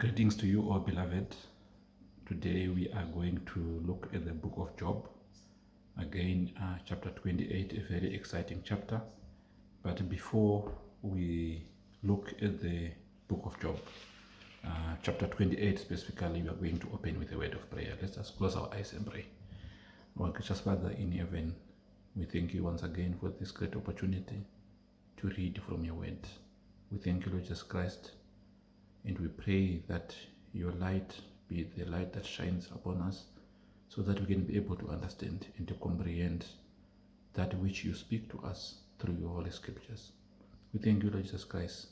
Greetings to you all, beloved. Today we are going to look at the book of Job. Again, chapter 28, a very exciting chapter. But before we look at the book of Job, chapter 28 specifically, we are going to open with a word of prayer. Let's just close our eyes and pray. Our gracious Father in heaven, we thank you once again for this great opportunity to read from your word. We thank you, Lord Jesus Christ, and we pray that your light be the light that shines upon us so that we can be able to understand and to comprehend that which you speak to us through your holy scriptures. We thank you, Lord Jesus Christ,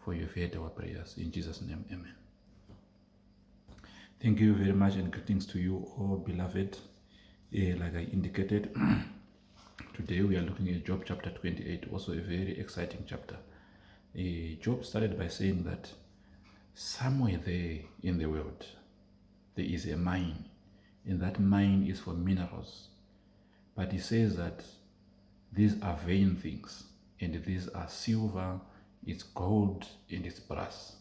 for you have heard our prayers. In Jesus' name, amen. Thank you very much, and greetings to you all, beloved. Like I indicated, today we are looking at Job chapter 28, also a very exciting chapter. Job started by saying that somewhere there in the world, there is a mine, and that mine is for minerals. But he says that these are vain things, and these are silver, it's gold, and it's brass.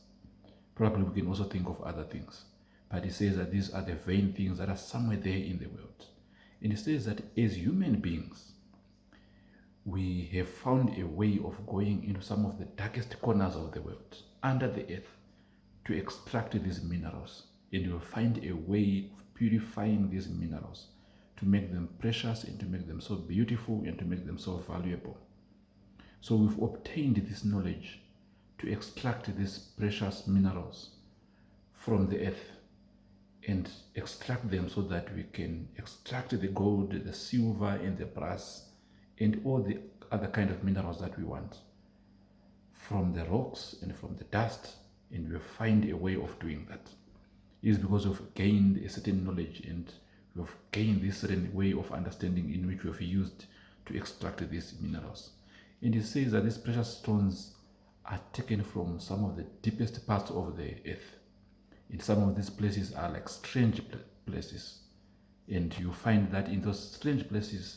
Probably we can also think of other things. But he says that these are the vain things that are somewhere there in the world. And he says that as human beings, we have found a way of going into some of the darkest corners of the world, under the earth, to extract these minerals, and you'll find a way of purifying these minerals to make them precious and to make them so beautiful and to make them so valuable. So we've obtained this knowledge to extract these precious minerals from the earth and extract them so that we can extract the gold, the silver, and the brass, and all the other kind of minerals that we want from the rocks and from the dust. And we find a way of doing that. It is because we've gained a certain knowledge and we've gained this certain way of understanding in which we have used to extract these minerals. And it says that these precious stones are taken from some of the deepest parts of the earth. And some of these places are like strange places. And you find that in those strange places,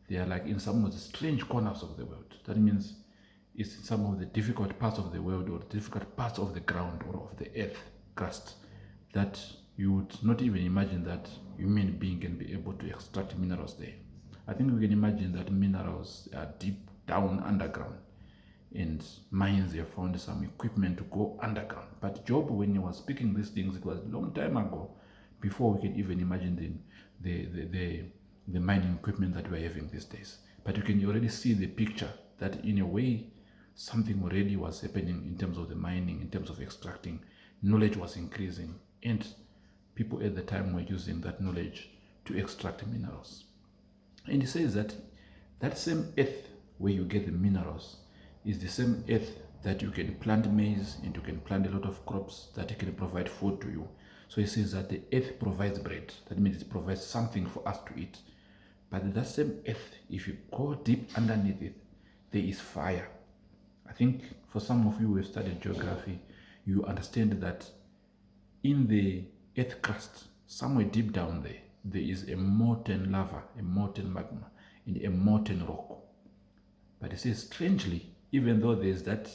they are like in some of the strange corners of the world. That means it's in some of the difficult parts of the world or difficult parts of the ground or of the earth crust that you would not even imagine that human being can be able to extract minerals there. I think we can imagine that minerals are deep down underground, and mines have found some equipment to go underground. But Job, when he was speaking these things, it was a long time ago, before we can even imagine the mining equipment that we're having these days. But you can already see the picture that in a way something already was happening in terms of the mining, in terms of extracting. Knowledge was increasing, and people at the time were using that knowledge to extract minerals. And he says that that same earth where you get the minerals is the same earth that you can plant maize and you can plant a lot of crops that can provide food to you. So he says that the earth provides bread. That means it provides something for us to eat. But that same earth, if you go deep underneath it, there is fire. I think for some of you who have studied geography, you understand that in the earth crust, somewhere deep down there, there is a molten lava, a molten magma, and a molten rock. But it says, strangely, even though there is that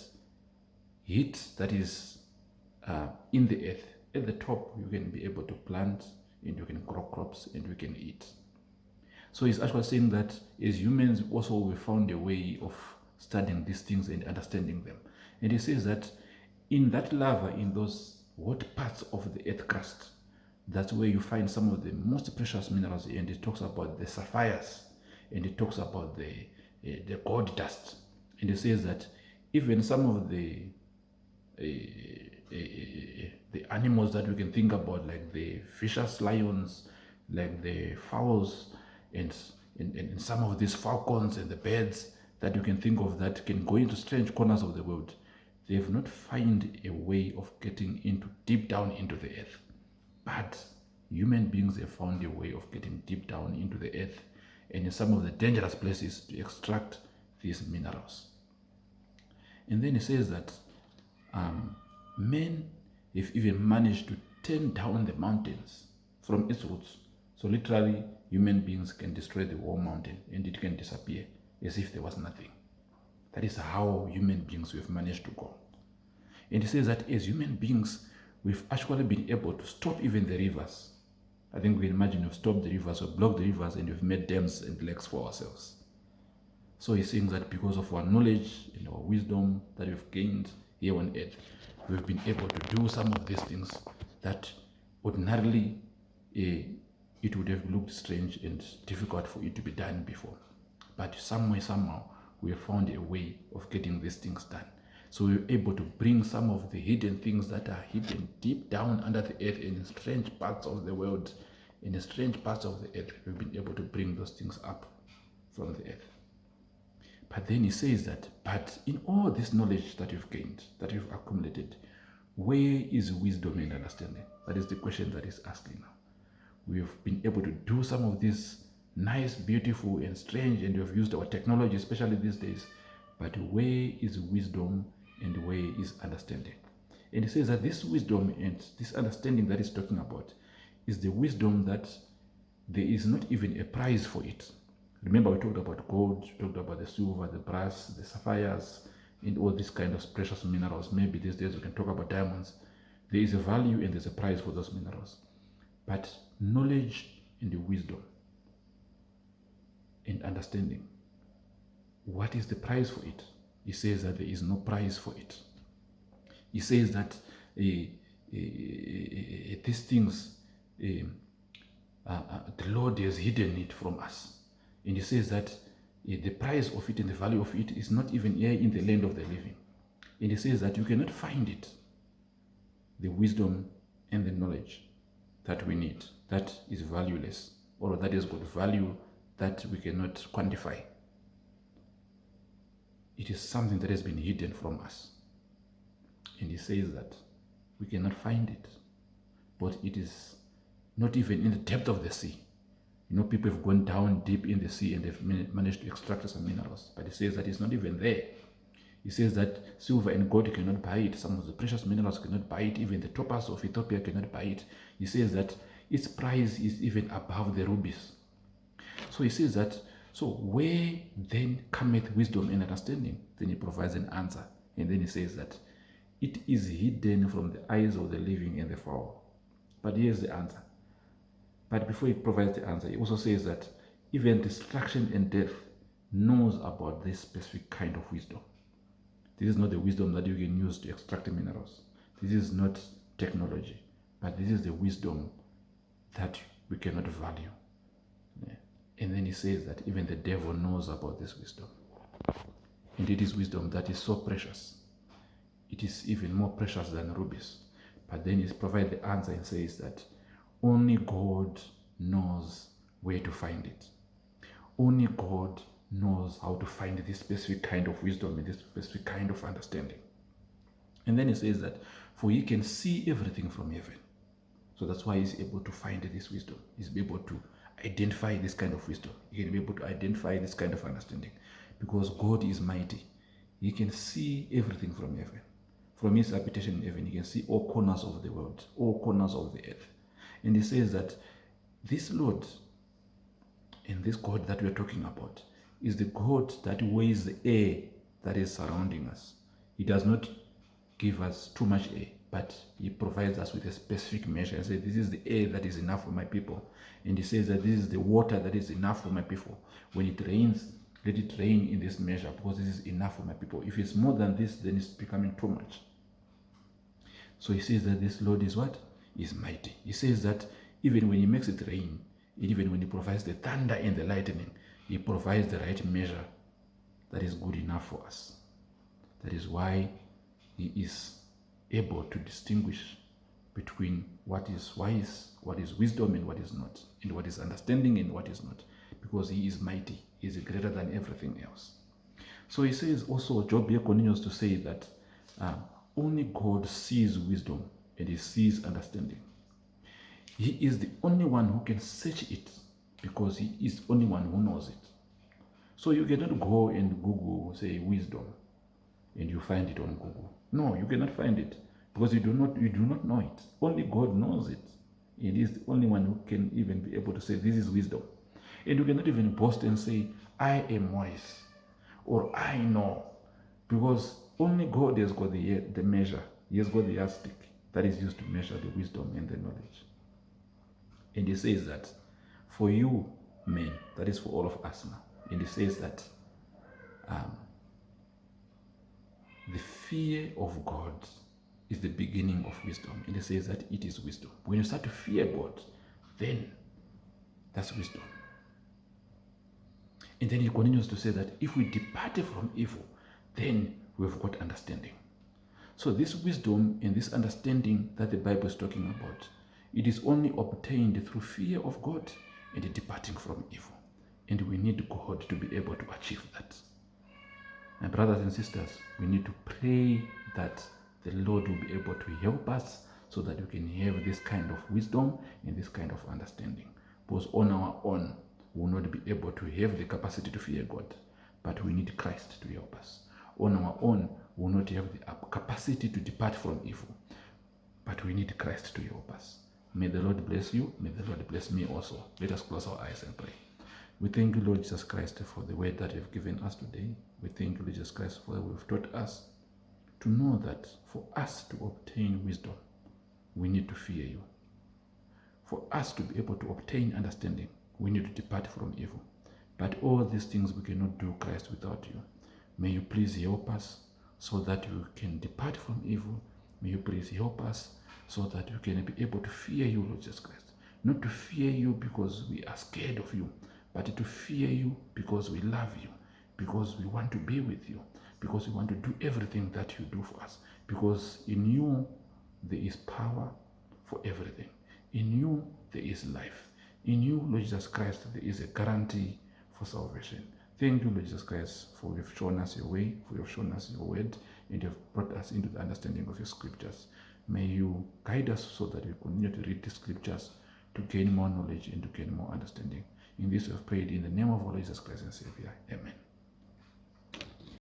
heat that is in the earth, at the top you can be able to plant and you can grow crops and you can eat. So he's actually saying that as humans also we found a way of studying these things and understanding them. And he says that in that lava, in those hot parts of the earth crust, that's where you find some of the most precious minerals. And it talks about the sapphires, and it talks about the gold dust. And it says that even some of the animals that we can think about, like the vicious lions, like the fowls, and some of these falcons and the birds that you can think of that can go into strange corners of the world, they have not found a way of getting into deep down into the earth. But human beings have found a way of getting deep down into the earth and in some of the dangerous places to extract these minerals. And then he says that men have even managed to turn down the mountains from its roots. So literally, human beings can destroy the whole mountain and it can disappear as if there was nothing. That is how human beings have managed to go. And he says that as human beings, we've actually been able to stop even the rivers. I think we can imagine we've stopped the rivers or blocked the rivers and we've made dams and lakes for ourselves. So he's saying that because of our knowledge and our wisdom that we've gained here on earth, we've been able to do some of these things that ordinarily it would have looked strange and difficult for it to be done before. But somehow, we have found a way of getting these things done. So we're able to bring some of the hidden things that are hidden deep down under the earth in strange parts of the world, in strange parts of the earth. We've been able to bring those things up from the earth. But then he says that, but in all this knowledge that you've gained, that you've accumulated, where is wisdom and understanding? That is the question that he's asking now. We've been able to do some of this nice, beautiful, and strange, and we've used our technology, especially these days. But where is wisdom and where is understanding? And he says that this wisdom and this understanding that he's talking about is the wisdom that there is not even a price for it. Remember, we talked about gold, we talked about the silver, the brass, the sapphires, and all these kind of precious minerals. Maybe these days we can talk about diamonds. There is a value and there's a price for those minerals. But knowledge and the wisdom and understanding, what is the price for it? He says that there is no price for it. He says that these things, the Lord has hidden it from us. And he says that the price of it and the value of it is not even here in the land of the living. And he says that you cannot find it, the wisdom and the knowledge that we need, that is valueless, or that has got value that we cannot quantify. It is something that has been hidden from us. And he says that we cannot find it, but it is not even in the depth of the sea. You know, people have gone down deep in the sea and they've managed to extract some minerals, but he says that it's not even there. He says that silver and gold cannot buy it. Some of the precious minerals cannot buy it. Even the topaz of Ethiopia cannot buy it. He says that its price is even above the rubies. So he says that, so where then cometh wisdom and understanding? Then he provides an answer. And then he says that it is hidden from the eyes of the living and the foul. But here's the answer. But before he provides the answer, he also says that even destruction and death knows about this specific kind of wisdom. This is not the wisdom that you can use to extract the minerals. This is not technology, but this is the wisdom that we cannot value. Yeah. And then he says that even the devil knows about this wisdom. And it is wisdom that is so precious. It is even more precious than rubies. But then he provides the answer and says that only God knows where to find it. Only God knows how to find this specific kind of wisdom and this specific kind of understanding. And then he says that, for he can see everything from heaven. So that's why he's able to find this wisdom. He's able to identify this kind of wisdom. He can be able to identify this kind of understanding. Because God is mighty. He can see everything from heaven. From his habitation in heaven, he can see all corners of the world, all corners of the earth. And he says that this Lord and this God that we're talking about is the God that weighs the air that is surrounding us. He does not give us too much air, but he provides us with a specific measure and says, this is the air that is enough for my people. And he says that this is the water that is enough for my people. When it rains, let it rain in this measure, because this is enough for my people. If it's more than this, then it's becoming too much. So he says that this Lord is what? Is mighty. He says that even when he makes it rain, even when he provides the thunder and the lightning, he provides the right measure that is good enough for us. That is why he is able to distinguish between what is wise, what is wisdom, and what is not, and what is understanding and what is not, because he is mighty. He is greater than everything else. So he says also, Job here continues to say that only God sees wisdom and he sees understanding. He is the only one who can search it, because he is the only one who knows it. So you cannot go and Google, say, wisdom, and you find it on Google. No, you cannot find it, because you do not know it. Only God knows it. And he is the only one who can even be able to say, this is wisdom. And you cannot even boast and say, I am wise, or I know, because only God has got the measure. He has got the yardstick. that is used to measure the wisdom and the knowledge. And he says that for you men, that is for all of us now, and he says that the fear of God is the beginning of wisdom. And he says that it is wisdom. When you start to fear God, then that's wisdom. And then he continues to say that if we depart from evil, then we've got understanding. So this wisdom and this understanding that the Bible is talking about, it is only obtained through fear of God and departing from evil. And we need God to be able to achieve that. My brothers and sisters, we need to pray that the Lord will be able to help us so that we can have this kind of wisdom and this kind of understanding. Because on our own, we will not be able to have the capacity to fear God, but we need Christ to help us. On our own, we will not have the capacity to depart from evil, but we need Christ to help us. May the Lord bless you. May the Lord bless me also. Let us close our eyes and pray. We thank you, Lord Jesus Christ, for the word that you've given us today. We thank you, Lord Jesus Christ, for what you've taught us to know that for us to obtain wisdom, we need to fear you. For us to be able to obtain understanding, we need to depart from evil. But all these things we cannot do, Christ, without you. May you please help us so that we can depart from evil. May you please help us so that we can be able to fear you, Lord Jesus Christ. Not to fear you because we are scared of you, but to fear you because we love you, because we want to be with you, because we want to do everything that you do for us. Because in you there is power for everything. In you there is life. In you, Lord Jesus Christ, there is a guarantee for salvation. Thank you, Lord Jesus Christ, for you've shown us your way, for you've shown us your word, and you've brought us into the understanding of your scriptures. May you guide us so that we continue to read the scriptures to gain more knowledge and to gain more understanding. In this we have prayed in the name of our Lord Jesus Christ and Savior. Amen.